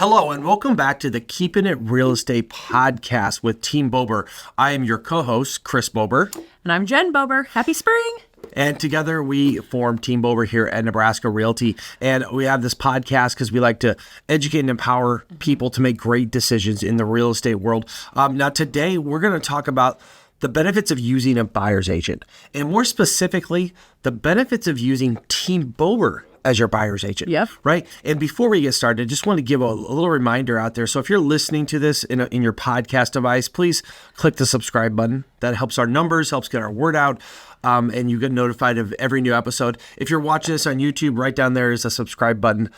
Hello and welcome back to the Keeping It Real Estate podcast with Team Bober. I am your co-host, Chris Bober. And I'm Jen Bober. Happy spring. And together we form Team Bober here at Nebraska Realty. And we have this podcast because we like to educate and empower people to make great decisions in the real estate world. Now today we're going to talk about the benefits of using a buyer's agent. And more specifically, the benefits of using Team Bober as your buyer's agent. Yep. Right. And before we get started, I just want to give a little reminder out there. So if you're listening to this in your podcast device, please click the subscribe button. That helps our numbers, helps get our word out. And you get notified of every new episode. If you're watching this on YouTube, right down there is a subscribe button.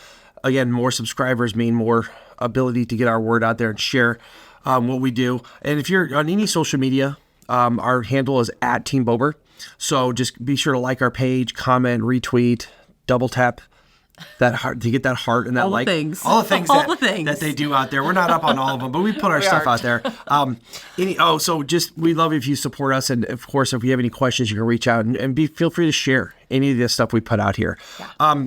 Again, more subscribers mean more ability to get our word out there and share what we do. And if you're on any social media, our handle is @TeamBober. So just be sure to like our page, comment, retweet, double tap that heart to get that heart and that like. All the things that they do out there. We're not up on all of them, but we put our stuff out there. We love if you support us. And of course, if you have any questions, you can reach out and feel free to share any of this stuff we put out here. Yeah.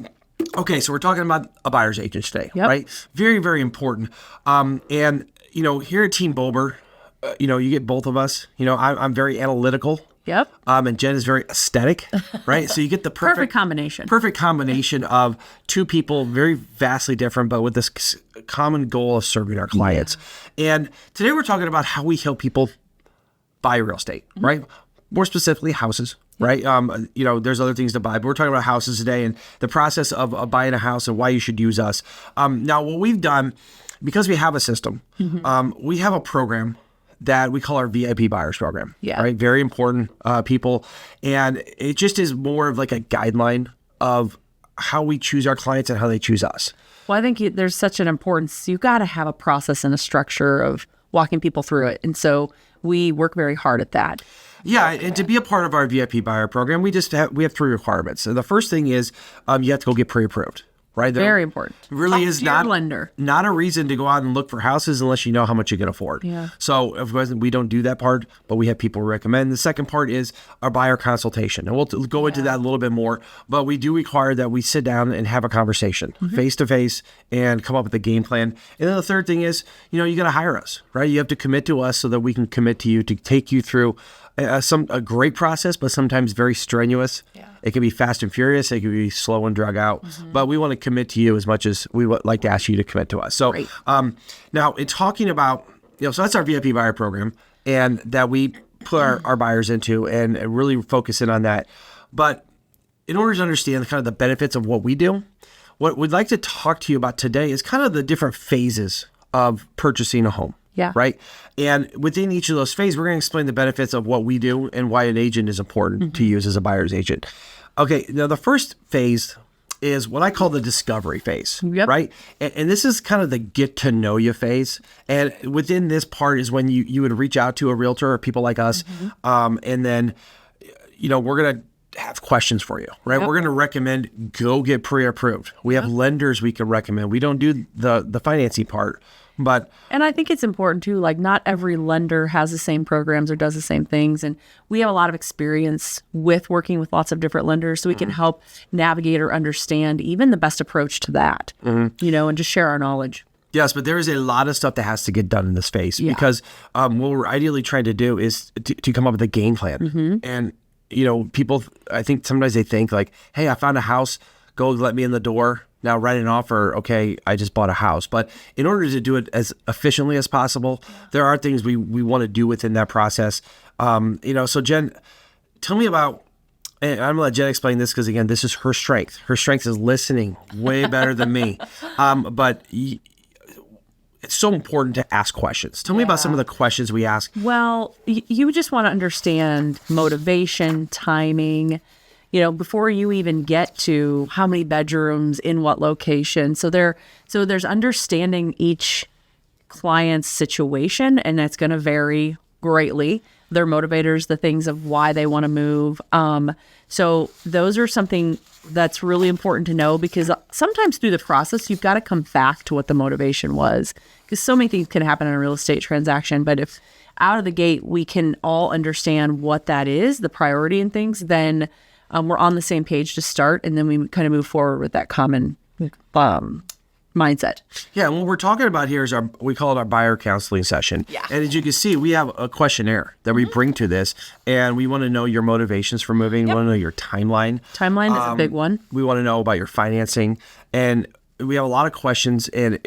Okay, so we're talking about a buyer's agent today, right? Very, very important. And here at Team Bober, you get both of us. I'm very analytical. Yep. And Jen is very aesthetic, right? So you get the perfect combination. Perfect combination of two people, very vastly different, but with this common goal of serving our clients. Yeah. And today we're talking about how we help people buy real estate, right? More specifically, houses, right? There's other things to buy, but we're talking about houses today and the process of buying a house and why you should use us. Now, what we've done, because we have a system, we have a program that we call our VIP buyers program, right? Very important people. And it just is more of like a guideline of how we choose our clients and how they choose us. Well, I think there's such an importance. You've got to have a process and a structure of walking people through it. And so we work very hard at that. Yeah, and to be a part of our VIP buyer program, we have three requirements. So the first thing is you have to go get pre-approved. Right? Very important. Really is not a reason to go out and look for houses unless you know how much you can afford. Yeah. So of course, we don't do that part, but we have people recommend. The second part is our buyer consultation. And we'll go into that a little bit more, but we do require that we sit down and have a conversation face to face and come up with a game plan. And then the third thing is, you got to hire us, right? You have to commit to us so that we can commit to you to take you through a great process, but sometimes very strenuous. Yeah. It can be fast and furious. It can be slow and drag out. But we want to commit to you as much as we would like to ask you to commit to us. So now in talking about, so that's our VIP buyer program and that we put our buyers into and really focus in on that. But in order to understand kind of the benefits of what we do, what we'd like to talk to you about today is kind of the different phases of purchasing a home. Yeah. Right. And within each of those phases, we're going to explain the benefits of what we do and why an agent is important to use as a buyer's agent. Okay. Now, the first phase is what I call the discovery phase. Yep. Right. And this is kind of the get to know you phase. And within this part is when you would reach out to a realtor or people like us. And then, we're going to have questions for you, right? We're going to recommend go get pre-approved. We have lenders we can recommend. We don't do the financing part. And I think it's important too, like not every lender has the same programs or does the same things. And we have a lot of experience with working with lots of different lenders, so we can help navigate or understand even the best approach to that, and just share our knowledge. Yes, but there is a lot of stuff that has to get done in this phase because what we're ideally trying to do is to come up with a game plan. And, people, I think sometimes they think like, hey, I found a house, go let me in the door. Now write an offer, okay, I just bought a house. But in order to do it as efficiently as possible, there are things we want to do within that process. So Jen, tell me about, and I'm going to let Jen explain this because, again, this is her strength. Her strength is listening way better than me. But it's so important to ask questions. Tell me about some of the questions we ask. Well, you just want to understand motivation, timing, before you even get to how many bedrooms, in what location. So there's understanding each client's situation, and that's going to vary greatly. Their motivators, the things of why they want to move. So those are something that's really important to know, because sometimes through the process, you've got to come back to what the motivation was, because so many things can happen in a real estate transaction. But if out of the gate, we can all understand what that is, the priority and things, then we're on the same page to start, and then we kind of move forward with that common mindset. Yeah, and what we're talking about here is we call it our buyer counseling session. Yeah. And as you can see, we have a questionnaire that we bring to this, and we want to know your motivations for moving. We want to know your timeline. Timeline is a big one. We want to know about your financing, and we have a lot of questions. And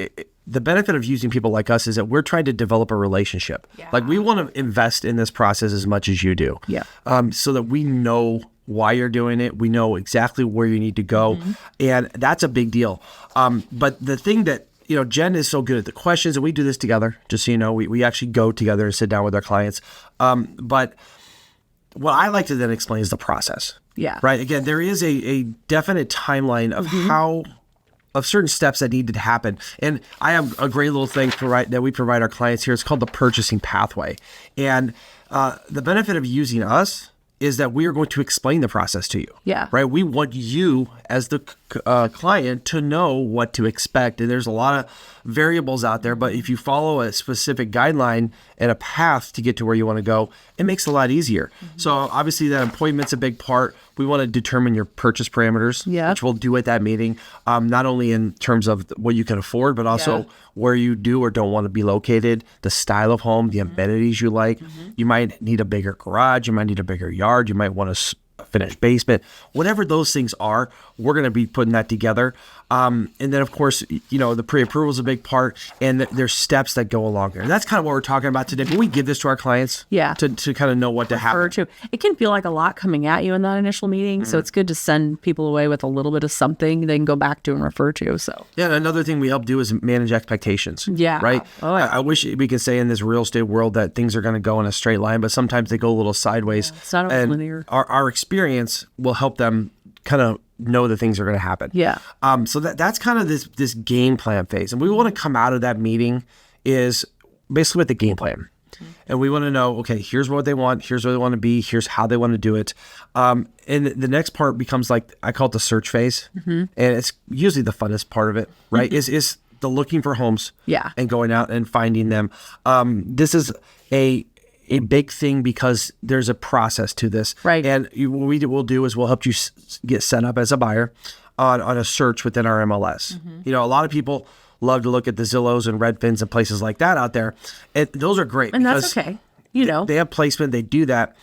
the benefit of using people like us is that we're trying to develop a relationship. Yeah. Like, we want to invest in this process as much as you do. Yeah. So that we know why you're doing it. We know exactly where you need to go. And that's a big deal. But the thing that, Jen is so good at the questions, and we do this together, just so you know, we actually go together and sit down with our clients. But what I like to then explain is the process. Yeah. Right. Again, there is a definite timeline of of certain steps that need to happen. And I have a great little thing that we provide our clients here. It's called the purchasing pathway. And the benefit of using us is that we are going to explain the process to you. Yeah. Right. We want you as the client to know what to expect. And there's a lot of variables out there, but if you follow a specific guideline and a path to get to where you want to go, it makes it a lot easier. So obviously that appointment's a big part. We want to determine your purchase parameters, which we'll do at that meeting, not only in terms of what you can afford, but also where you do or don't want to be located, the style of home, the amenities you like. You might need a bigger garage. You might need a bigger yard. You might want a finished basement. Whatever those things are, we're going to be putting that together. And then, of course, the pre-approval is a big part, and there's steps that go along there. And that's kind of what we're talking about today. But we give this to our clients to kind of know what to happen. It can feel like a lot coming at you in that initial meeting, so it's good to send people away with a little bit of something they can go back to and refer to. So and another thing we help do is manage expectations. Yeah. Right? Oh, yeah. I wish we could say in this real estate world that things are going to go in a straight line, but sometimes they go a little sideways. It's not always linear. Our experience will help them kind of know that things are going to happen. Yeah. So that's kind of this game plan phase. And we want to come out of that meeting is basically with the game plan. And we want to know, okay, here's what they want. Here's where they want to be. Here's how they want to do it. And the next part becomes like, I call it the search phase. And it's usually the funnest part of it, right? Is the looking for homes and going out and finding them. This is a big thing because there's a process to this. Right. And what we'll do is we'll help you get set up as a buyer on a search within our MLS. A lot of people love to look at the Zillows and Redfins and places like that out there. And those are great. And that's okay. They have placement, they do that.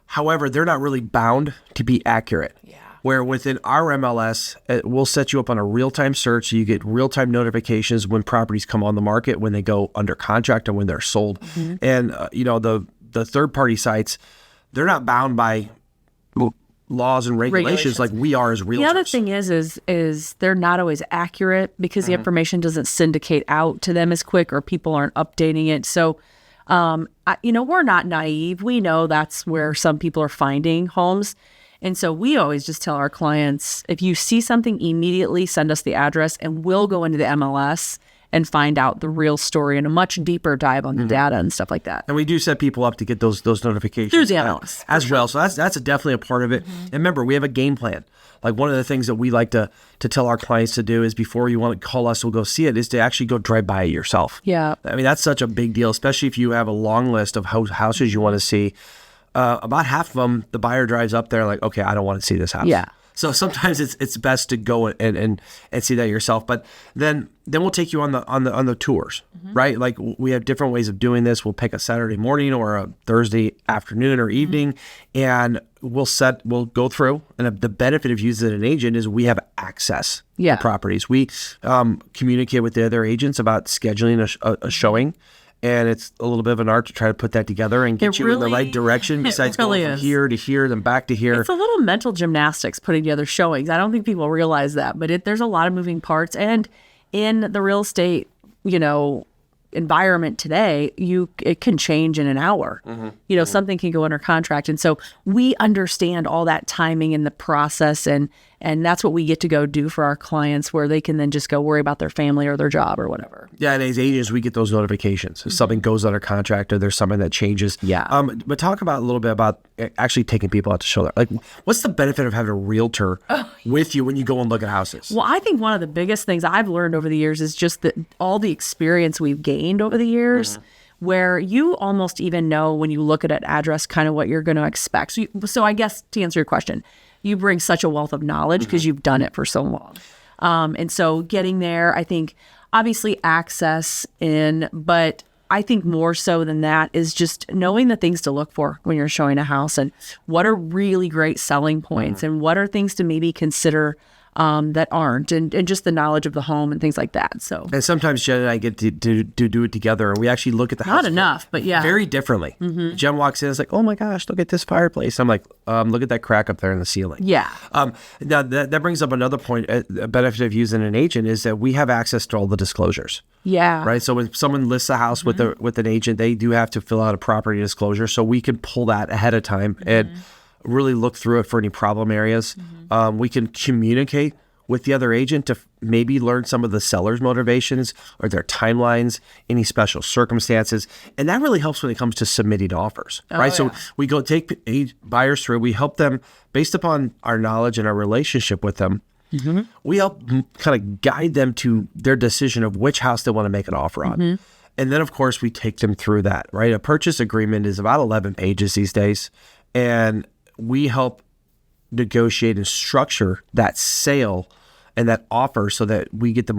However, they're not really bound to be accurate. Yeah. Where within our MLS, we'll set you up on a real-time search so you get real-time notifications when properties come on the market, when they go under contract, and when they're sold. And, the third-party sites, they're not bound by laws and regulations like we are as realtors. The other thing is they're not always accurate because the information doesn't syndicate out to them as quick, or people aren't updating it. So, we're not naive. We know that's where some people are finding homes. And so we always just tell our clients, if you see something, immediately send us the address and we'll go into the MLS and find out the real story and a much deeper dive on the data and stuff like that. And we do set people up to get those notifications through the MLS as well. So that's definitely a part of it. And remember, we have a game plan. Like, one of the things that we like to tell our clients to do is, before you want to call us, we'll go see it, is to actually go drive by it yourself. Yeah. I mean, that's such a big deal, especially if you have a long list of houses you want to see. About half of them, the buyer drives up there like, okay, I don't want to see this house. Yeah. So sometimes it's best to go and see that yourself. But then we'll take you on the tours, right? Like, we have different ways of doing this. We'll pick a Saturday morning or a Thursday afternoon or evening, and we'll go through. And the benefit of using an agent is we have access to properties. We communicate with the other agents about scheduling a showing. And it's a little bit of an art to try to put that together and get you in the right direction, besides going from here to here, then back to here. It's a little mental gymnastics putting together showings. I don't think people realize that, but there's a lot of moving parts. And in the real estate, environment today, it can change in an hour. Something can go under contract. And so we understand all that timing and the process, and that's what we get to go do for our clients, where they can then just go worry about their family or their job or whatever. Yeah, and as agents, we get those notifications. If something goes under contract or there's something that changes. Yeah. But talk about a little bit about actually taking people out to show that. Like, what's the benefit of having a realtor with you when you go and look at houses? Well, I think one of the biggest things I've learned over the years is just all the experience we've gained over the years, where you almost even know when you look at an address kind of what you're going to expect. So I guess to answer your question, you bring such a wealth of knowledge because you've done it for so long. And so getting there, I think obviously access in, but I think more so than that is just knowing the things to look for when you're showing a house and what are really great selling points and what are things to maybe consider that aren't, and just the knowledge of the home and things like that. So, and sometimes Jen and I get to do it together, and we actually look at the house not enough, but yeah, very differently. Jen walks in, it's like, oh my gosh, look at this fireplace. I'm like, look at that crack up there in the ceiling. Yeah. Now that brings up another point. A benefit of using an agent is that we have access to all the disclosures. Yeah. Right. So when someone lists a house with an agent, they do have to fill out a property disclosure. So we can pull that ahead of time and really look through it for any problem areas. We can communicate with the other agent to maybe learn some of the seller's motivations or their timelines, any special circumstances. And that really helps when it comes to submitting offers, right? Yeah. So we go take buyers through, we help them based upon our knowledge and our relationship with them. We help kind of guide them to their decision of which house they want to make an offer on. And then, of course, we take them through that, right? A purchase agreement is about 11 pages these days. And we help negotiate and structure that sale and that offer so that we get the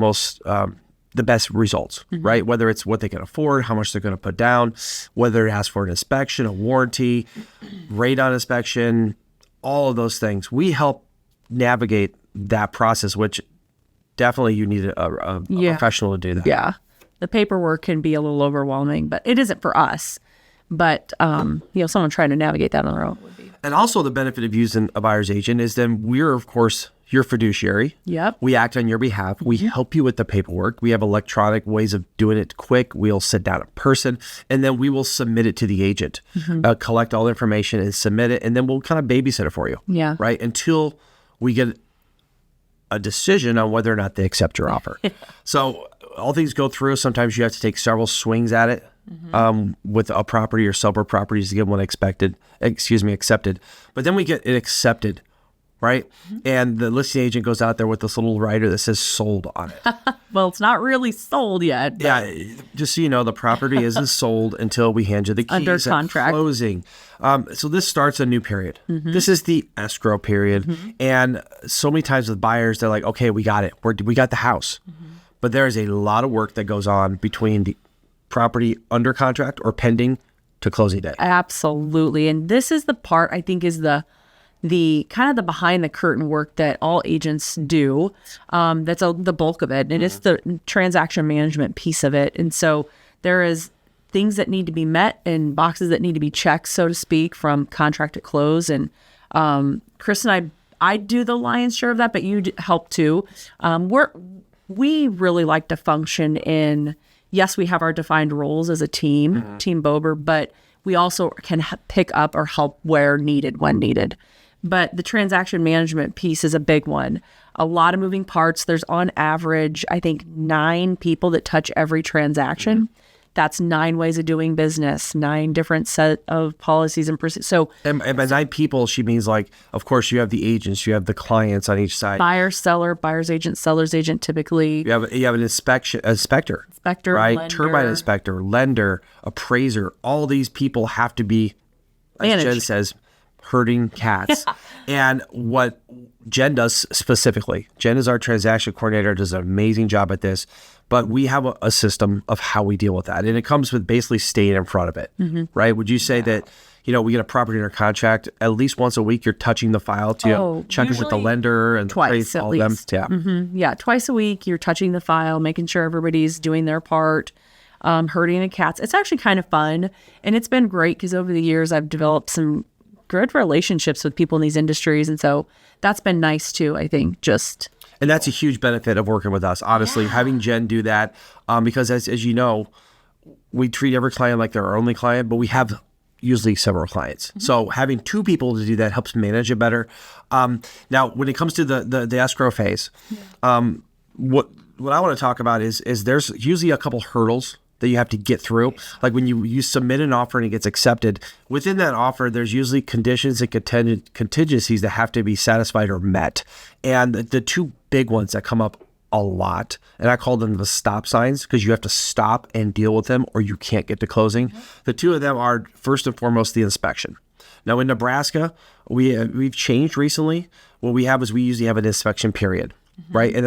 best results, right? Whether it's what they can afford, how much they're going to put down, whether it asks for an inspection, a warranty, rate on inspection, all of those things. We help navigate that process, which definitely you need a professional to do that. Yeah. The paperwork can be a little overwhelming, but it isn't for us. But, someone trying to navigate that on their own would be. And also the benefit of using a buyer's agent is then we're, of course, your fiduciary. Yep. We act on your behalf. We help you with the paperwork. We have electronic ways of doing it quick. We'll sit down in person, and then we will submit it to the agent, collect all the information and submit it, and then we'll kind of babysit it for you. Yeah. Right? Until we get a decision on whether or not they accept your offer. So all things go through. Sometimes you have to take several swings at it with a property or several properties to get one accepted. But then we get it accepted, right? And the listing agent goes out there with this little writer that says sold on it. Well, it's not really sold yet. Yeah, just so you know, the property isn't sold until we hand you the keys Under at contract. closing. So this starts a new period. This is the escrow period. And so many times with buyers, they're like, okay, we got it. We got the house. But there is a lot of work that goes on between the property under contract or pending to closing day. Absolutely. And this is the part I think is the kind of the behind the curtain work that all agents do. That's the bulk of it. And it's the transaction management piece of it. And so there is things that need to be met and boxes that need to be checked, so to speak, from contract to close. And Chris and I do the lion's share of that, but you help too. We really like to function in, yes, we have our defined roles as a team, Team Bober, but we also can pick up or help where needed, when needed. But the transaction management piece is a big one. A lot of moving parts. There's on average, I think, 9 people that touch every transaction. That's 9 ways of doing business, 9 different set of policies and procedures. So, and by 9 people, she means like, of course, you have the agents, you have the clients on each side. Buyer, seller, buyer's agent, seller's agent, typically. You have an inspector, right? Lender. Termite inspector, lender, appraiser. All these people have to be, as Managed. Jen says, herding cats. And what Jen does specifically, Jen is our transaction coordinator, does an amazing job at this. But we have a system of how we deal with that. And it comes with basically staying in front of it, right? Would you say that, we get a property under contract, at least once a week, you're touching the file to check it with the lender and twice all at them? least. Yeah. Yeah, twice a week, you're touching the file, making sure everybody's doing their part, herding the cats. It's actually kind of fun. And it's been great because over the years, I've developed some good relationships with people in these industries. And so that's been nice too, I think, And that's a huge benefit of working with us, honestly, having Jen do that, because as you know, we treat every client like they're our only client, but we have usually several clients. So having 2 people to do that helps manage it better. Now, when it comes to the escrow phase, what I want to talk about is there's usually a couple hurdles that you have to get through. Like when you submit an offer and it gets accepted, within that offer, there's usually conditions and contingencies that have to be satisfied or met. And the 2 big ones that come up a lot, and I call them the stop signs because you have to stop and deal with them or you can't get to closing. The 2 of them are, first and foremost, the inspection. Now in Nebraska, we've changed recently. What we have is we usually have an inspection period. right? And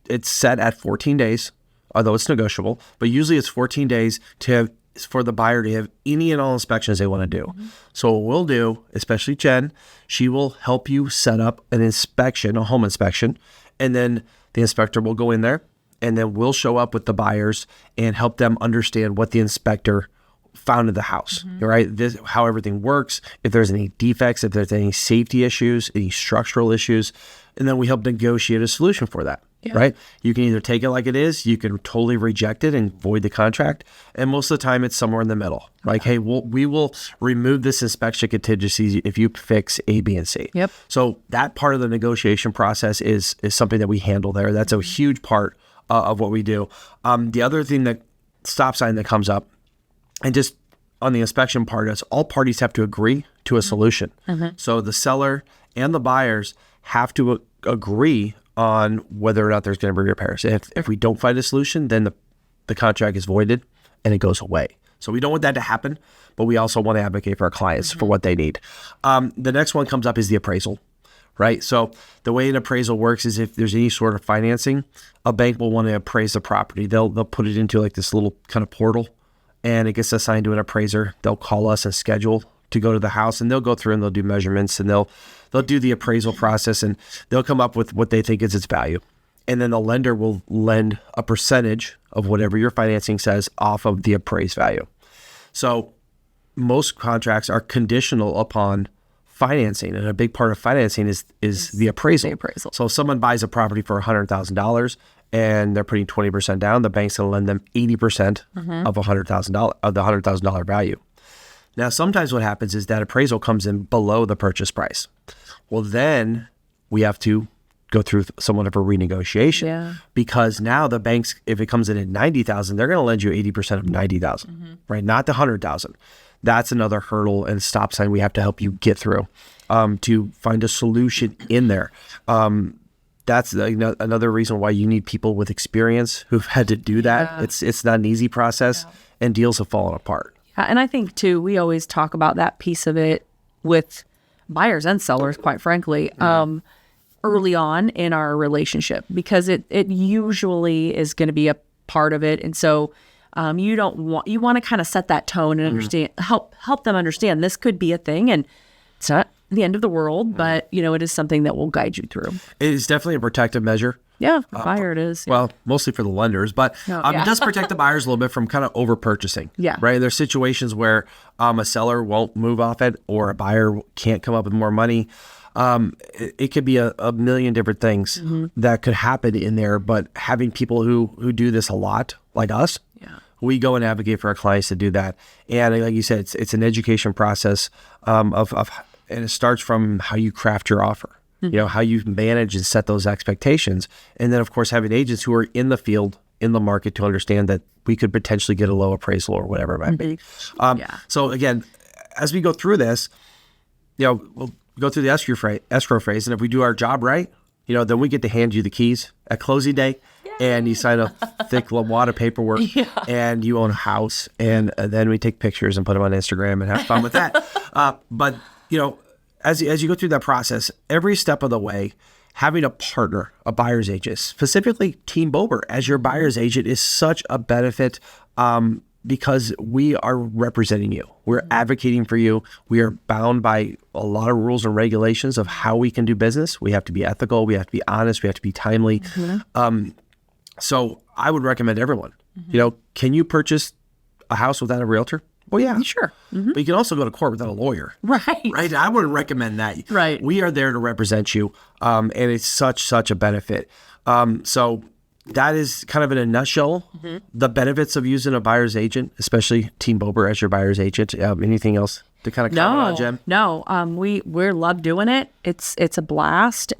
it's set at 14 days, although it's negotiable, but usually it's 14 days for the buyer to have any and all inspections they want to do. So what we'll do, especially Jen, she will help you set up an inspection, a home inspection, and then the inspector will go in there, and then we'll show up with the buyers and help them understand what the inspector found in the house, right? How everything works, if there's any defects, if there's any safety issues, any structural issues, and then we help negotiate a solution for that, right? You can either take it like it is, you can totally reject it and void the contract, and most of the time it's somewhere in the middle. Like, hey, we will remove this inspection contingency if you fix A, B, and C. Yep. So that part of the negotiation process is something that we handle there. That's a huge part of what we do. The other thing that stop sign that comes up, and just on the inspection part, is all parties have to agree to a solution. So the seller and the buyers have to agree on whether or not there's going to be repairs. If we don't find a solution, then the contract is voided and it goes away. So we don't want that to happen, but we also want to advocate for our clients for what they need. The next one comes up is the appraisal, right? So the way an appraisal works is if there's any sort of financing, a bank will want to appraise the property. They'll put it into like this little kind of portal, and it gets assigned to an appraiser. They'll call us and schedule to go to the house, and they'll go through and they'll do measurements, and they'll do the appraisal process, and they'll come up with what they think is its value. And then the lender will lend a percentage of whatever your financing says off of the appraised value. So most contracts are conditional upon financing, and a big part of financing is the appraisal. So if someone buys a property for $100,000 and they're putting 20% down, the bank's going to lend them 80% of $100,000 of the $100,000 value. Now, sometimes what happens is that appraisal comes in below the purchase price. Well, then we have to go through somewhat of a renegotiation because now the banks, if it comes in at $90,000, they're going to lend you 80% of $90,000, right? Not the $100,000. That's another hurdle and stop sign we have to help you get through to find a solution in there. That's another reason why you need people with experience who've had to do that. It's not an easy process, and deals have fallen apart. And I think too, we always talk about that piece of it with buyers and sellers, quite frankly, early on in our relationship, because it usually is going to be a part of it. And so you want to kind of set that tone and understand, help them understand this could be a thing, and it's not the end of the world, but it is something that will guide you through. It is definitely a protective measure. Yeah, for the buyer it is. Yeah. Well, mostly for the lenders, but it does protect the buyers a little bit from kind of over purchasing. Yeah. Right. There's situations where a seller won't move off it, or a buyer can't come up with more money. It could be a million different things that could happen in there, but having people who do this a lot, like us, we go and advocate for our clients to do that. And like you said, it's an education process and it starts from how you craft your offer. How you manage and set those expectations. And then, of course, having agents who are in the field, in the market, to understand that we could potentially get a low appraisal or whatever it might be. So again, as we go through this, we'll go through the escrow phase. And if we do our job right, then we get to hand you the keys at closing day. And you sign a thick wad of paperwork, and you own a house. And then we take pictures and put them on Instagram and have fun with that. But as you go through that process, every step of the way, having a partner, a buyer's agent, specifically Team Bober as your buyer's agent, is such a benefit because we are representing you. We're advocating for you. We are bound by a lot of rules and regulations of how we can do business. We have to be ethical. We have to be honest. We have to be timely. So I would recommend everyone, can you purchase a house without a realtor? Well, yeah. Sure. But you can also go to court without a lawyer. Right. I wouldn't recommend that. Right. We are there to represent you. And it's such a benefit. So that is kind of in a nutshell, the benefits of using a buyer's agent, especially Team Bober as your buyer's agent. Anything else to kind of comment on, Jem? No. We love doing it. It's a blast,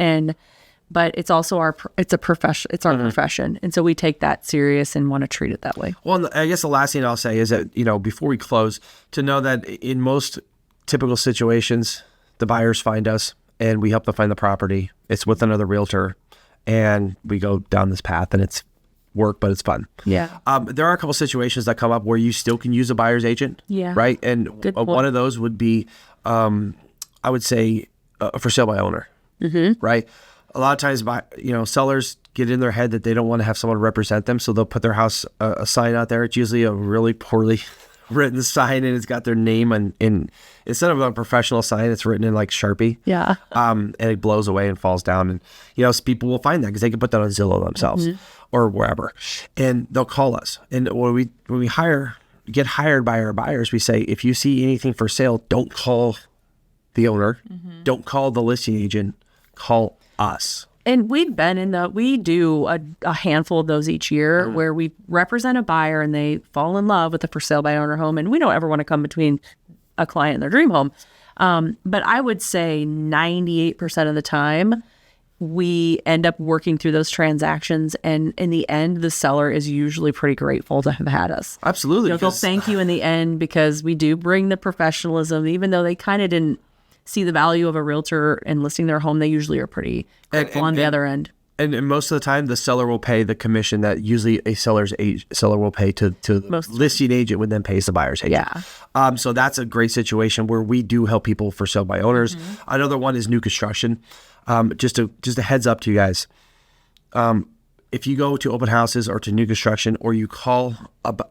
but it's also our profession. It's our profession, and so we take that serious and want to treat it that way. Well, I guess the last thing I'll say is that before we close, to know that in most typical situations, the buyers find us and we help them find the property. It's with another realtor, and we go down this path, and it's work, but it's fun. Yeah. There are a couple situations that come up where you still can use a buyer's agent. Yeah. Right. And one of those would be, I would say, for sale by owner. Right. A lot of times, sellers get in their head that they don't want to have someone represent them, so they'll put their house a sign out there. It's usually a really poorly written sign, and it's got their name in instead of a professional sign, it's written in like Sharpie. Yeah. And it blows away and falls down, and so people will find that because they can put that on Zillow themselves or wherever, and they'll call us. And when we get hired by our buyers, we say, if you see anything for sale, don't call the owner, don't call the listing agent, call us. And we do a handful of those each year where we represent a buyer and they fall in love with a for sale by owner home. And we don't ever want to come between a client and their dream home. But I would say 98% of the time, we end up working through those transactions. And in the end, the seller is usually pretty grateful to have had us. Absolutely. They'll thank you in the end because we do bring the professionalism, even though they kind of didn't see the value of a realtor and listing their home. They usually are pretty grateful on the other end. And most of the time, the seller will pay the commission that usually a seller will pay to the listing agent, when then pays the buyer's agent. Yeah. So that's a great situation where we do help people for sale by owners. Another one is new construction. Just a heads up to you guys. If you go to open houses or to new construction, or you call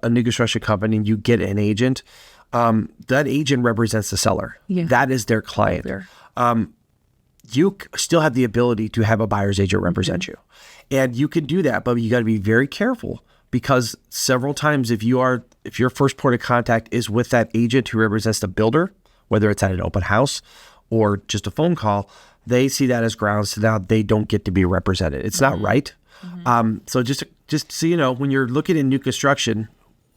a new construction company and you get an agent, that agent represents the seller. Yeah. That is their client. You still have the ability to have a buyer's agent represent you. And you can do that, but you got to be very careful, because several times if your first point of contact is with that agent who represents the builder, whether it's at an open house or just a phone call, they see that as grounds to now they don't get to be represented. It's not right. So just so you know, when you're looking in new construction,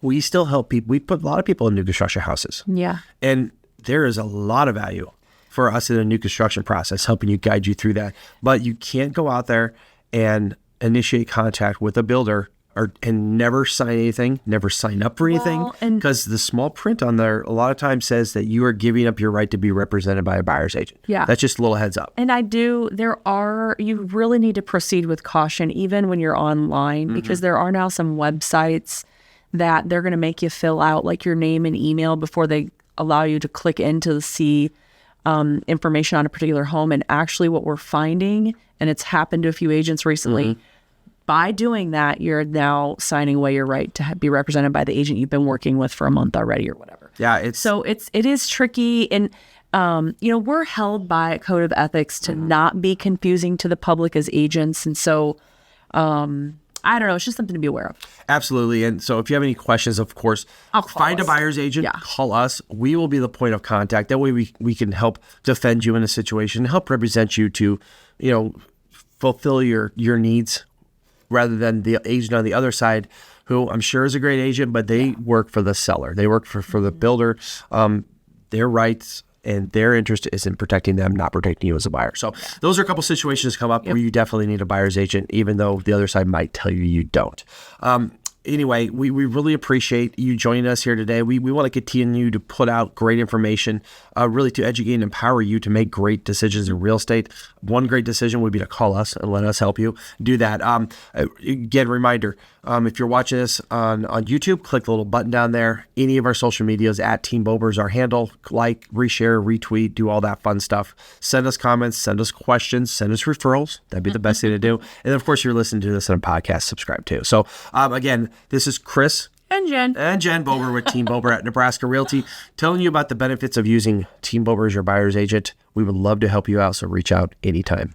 we still help people. We put a lot of people in new construction houses. Yeah. And there is a lot of value for us in a new construction process, helping you, guide you through that. But you can't go out there and initiate contact with a builder and never sign anything, never sign up for anything, because the small print on there a lot of times says that you are giving up your right to be represented by a buyer's agent. Yeah. That's just a little heads up. And you really need to proceed with caution, even when you're online, because there are now some websites that they're going to make you fill out like your name and email before they allow you to click in to see information on a particular home. And actually what we're finding, and it's happened to a few agents recently, by doing that, you're now signing away your right to be represented by the agent you've been working with for a month already or whatever. Yeah. It is tricky. And, we're held by a code of ethics to not be confusing to the public as agents. And so, I don't know. It's just something to be aware of. Absolutely. And so if you have any questions, of course, find a buyer's agent, call us. We will be the point of contact. That way we can help defend you in a situation, help represent you to, fulfill your needs, rather than the agent on the other side, who I'm sure is a great agent, but they work for the seller. They work for the builder. Their rights and their interest is in protecting them, not protecting you as a buyer. So those are a couple situations come up where you definitely need a buyer's agent, even though the other side might tell you don't. Anyway, we really appreciate you joining us here today. We want to continue to put out great information, really to educate and empower you to make great decisions in real estate. One great decision would be to call us and let us help you do that. Again, reminder, if you're watching this on YouTube, click the little button down there. Any of our social medias at Team Bober is our handle. Like, reshare, retweet, do all that fun stuff. Send us comments, send us questions, send us referrals. That'd be the best thing to do. And then, of course, you're listening to this on a podcast, subscribe too. So again, this is Chris and Jen Bober with Team Bober at Nebraska Realty, telling you about the benefits of using Team Bober as your buyer's agent. We would love to help you out, so reach out anytime.